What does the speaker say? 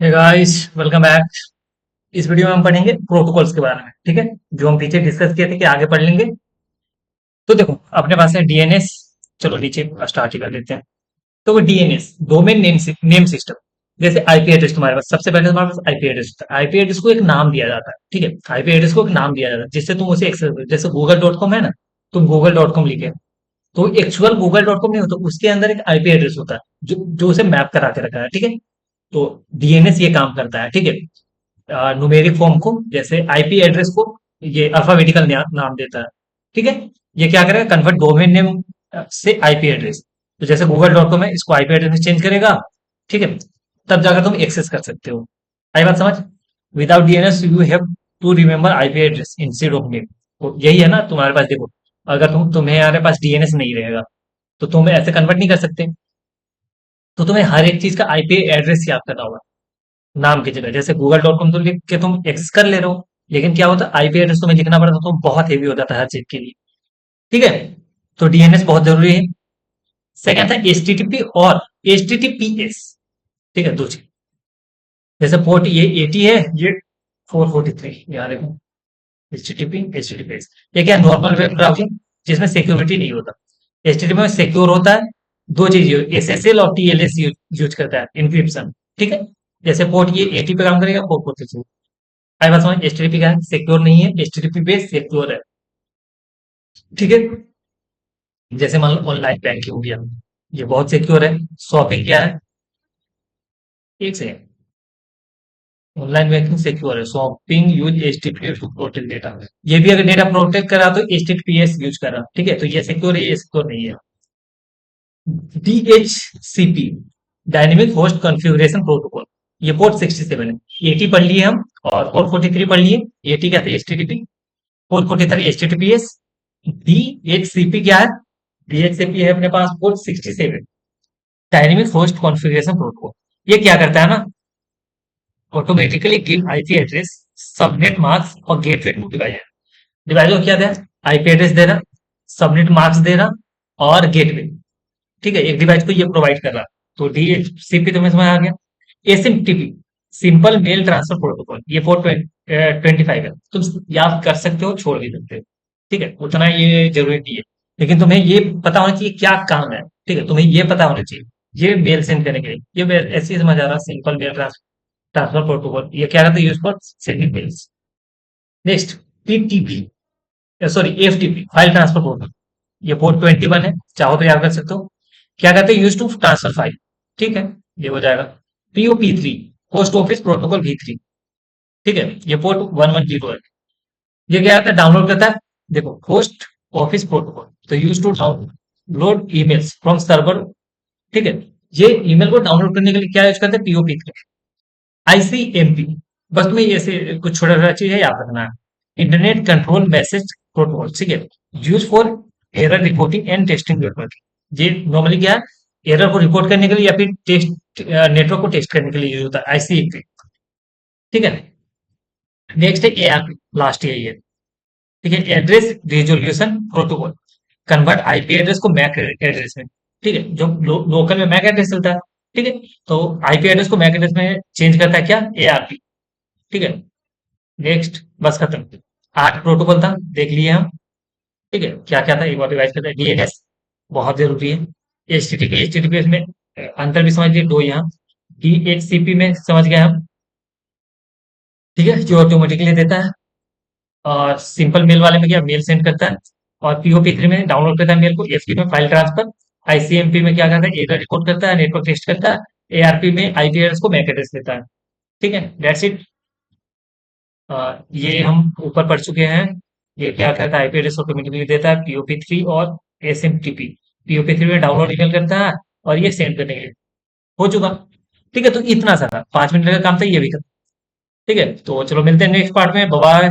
हे guys, welcome back. इस video में हम पढ़ेंगे प्रोटोकॉल्स के बारे में। ठीक है, जो हम पीछे डिस्कस किए थे कि आगे पढ़ लेंगे। तो देखो, अपने पास है डीएनएस। चलो नीचे स्टार्ट ही कर देते हैं। तो वो डीएनएस डोमेन नेम सिस्टम। जैसे आईपी एड्रेस, तुम्हारे पास सबसे पहले तुम्हारे पास आईपी एड्रेस होता है। आईपी एड्रेस को एक नाम दिया जाता है। ठीक है, आईपी एड्रेस को एक नाम दिया जाता है जिससे तुम उसे एक्सेस करो। जैसे गूगल.com है ना, तुम गूगल.com लिखे तो एक्चुअल गूगल.com नहीं होता, उसके अंदर एक आईपी एड्रेस होता है जो जो उसे मैप करा के रखा है। ठीक है, तो डीएनएस ये काम करता है। ठीक है, न्यूमेरिक फॉर्म को, जैसे आईपी एड्रेस को ये अल्फाबेटिकल नाम देता है। ठीक है, ये क्या करेगा, कन्वर्ट डोमेन नेम से आईपी एड्रेस। तो जैसे गूगल.com है, इसको आईपी एड्रेस में चेंज करेगा। ठीक है, तब जाकर तुम एक्सेस कर सकते हो। आई बात समझ? Without DNS you have to remember IP address instead of name. तो यही है ना तुम्हारे पास। देखो, अगर तुम्हारे पास डीएनएस नहीं रहेगा तो तुम ऐसे कन्वर्ट नहीं कर सकते। तो तुम्हें हर एक चीज का आईपी एड्रेस याद करना होगा नाम की जगह। जैसे गूगल.com तो लिख के तुम एक्सेस कर ले रहे हो, लेकिन क्या होता है, आईपी एड्रेस तुम्हें लिखना पड़ता है तो बहुत हेवी हो जाता है हर चीज के लिए। ठीक है, तो डीएनएस बहुत जरूरी है। सेकंड था एचटीटीपी और एचटीटीपीएस। ठीक है, दो चीज। जैसे पोर्ट ये 80 है, ये 443, यहाँ देखो, एचटीटीपी एचटीटीपीएस। ये क्या, नॉर्मल वेब ब्राउजिंग जिसमें सिक्योरिटी नहीं होता। एचटीटीपी में सिक्योर होता है। दो चीज, एसएसएल और टीएलएस यूज करता है, इंक्रिप्शन। ठीक है, जैसे पोर्ट ये 80 पे काम करेगा, 443। आई बात समझ? एचटीटीपी क्या है, सिक्योर नहीं है। एचटीटीपी बेस सिक्योर है। ठीक है, जैसे मान लो ऑनलाइन बैंकिंग हो गया, ये बहुत सिक्योर है। शॉपिंग क्या है, एक सेकेंड, ऑनलाइन बैंकिंग सिक्योर है। Shopping use HTTP to protect data. ये भी अगर डेटा प्रोटेक्ट करा तो एचटीटीपीएस यूज करा। ठीक है, तो ये सिक्योर है, ये सिक्योर नहीं है। DHCP, dynamic host configuration protocol. ये पोर्ट 67 है। 80 पढ़ लिए हम, और 443 पढ़ लिए। 80 क्या था, एचटीटीपी। 443 एचटीटीपीएस। डीएचसीपी क्या है, डीएचसीपी है अपने पास port 67, dynamic host configuration protocol. ये क्या करता है ना, automatically give IP address, subnet mask और गेटवे टू डिवाइस। डिवाइस को क्या दे, आईपी एड्रेस दे रहा, सबनेट मास्क दे रहा और गेटवे। ठीक है, एक डिवाइस को ये प्रोवाइड कर रहा। तो डीएचसीपी तुम्हें समझ आ गया। SMTP, simple mail transfer protocol, ये पोर्ट 25 है। तुम याद कर सकते हो, छोड़ भी सकते हो। ठीक है, उतना ये जरूरी नहीं है, लेकिन तुम्हें ये पता होना चाहिए क्या काम है। ठीक है, तुम्हें ये पता होना चाहिए। ये मेल सेंड करने के लिए, ये ऐसे ही समझ आ रहा, सिंपल मेल ट्रांसफर प्रोटोकॉल। ये क्या रहता है, use for sending mails. Next, TTP, sorry FTP, file transfer protocol. ये पोर्ट 21 है, चाहो तो याद कर सकते हो। क्या कहते हैं, यूज टू ट्रांसफर फाइल। ठीक है, ये हो जाएगा। POP 3, post office protocol V3। ठीक है, ये पोर्ट 110 है। ये क्या आता है, डाउनलोड करता है। देखो, पोस्ट ऑफिस प्रोटोकॉल तो use to download emails from server. ठीक है, ये ईमेल को डाउनलोड करने के लिए क्या यूज करते हैं, पीओपी 3। आईसीएमपी, बस तुम्हें ऐसे कुछ छोटा छोटा चीज है याद रखना है। Internet control message protocol. ठीक है, use for error reporting and testing network. ये नॉर्मली क्या है, एरर को रिपोर्ट करने के लिए या फिर टेस्ट नेटवर्क को टेस्ट करने के लिए यूज होता है, आईसीएमपी। ठीक है, नेक्स्ट है एआरपी, लास्ट यही है। ठीक है, address resolution protocol, convert IP address को मैक एड्रेस में। ठीक है, जो लोकल में मैक एड्रेस चलता है। ठीक है, तो आईपी एड्रेस को मैक एड्रेस में चेंज करता है क्या, एआरपी। ठीक है, नेक्स्ट, बस खत्म। 8 प्रोटोकॉल था, देख लिए हम। ठीक है, क्या क्या था एक बार रिवाइज करते हैं। डीएनएस बहुत जरूरी है। एचटीटीपीएस में अंतर भी समझ लिए, दो यहाँ। डीएचसीपी में समझ गए हम। ठीक है, जो ऑटोमेटिकली देता है। और सिंपल मेल वाले में क्या, मेल सेंड करता है। और पीओपी 3 में डाउनलोड करता है मेल को। एफटी में फाइल ट्रांसफर। आईसीएमपी में क्या करता है, एरर रिपोर्ट करता है, नेटवर्क टेस्ट करता है। एआरपी में आईपी एड्रेस को मैक एड्रेस देता है। ठीक है, दैट्स इट। ये हम ऊपर पढ़ चुके हैं। ये क्या करता है, आईपी एड्रेस ऑटोमेटिकली देता है, पीओपी 3 और एसएमटीपी। पीओपी 3 में डाउनलोड ईमेल करता है और ये सेंड करने के लिए हो चुका। ठीक है, तो इतना सा था, 5 मिनट का काम था, ये भी कर। ठीक है, तो चलो मिलते हैं नेक्स्ट पार्ट में। बाय।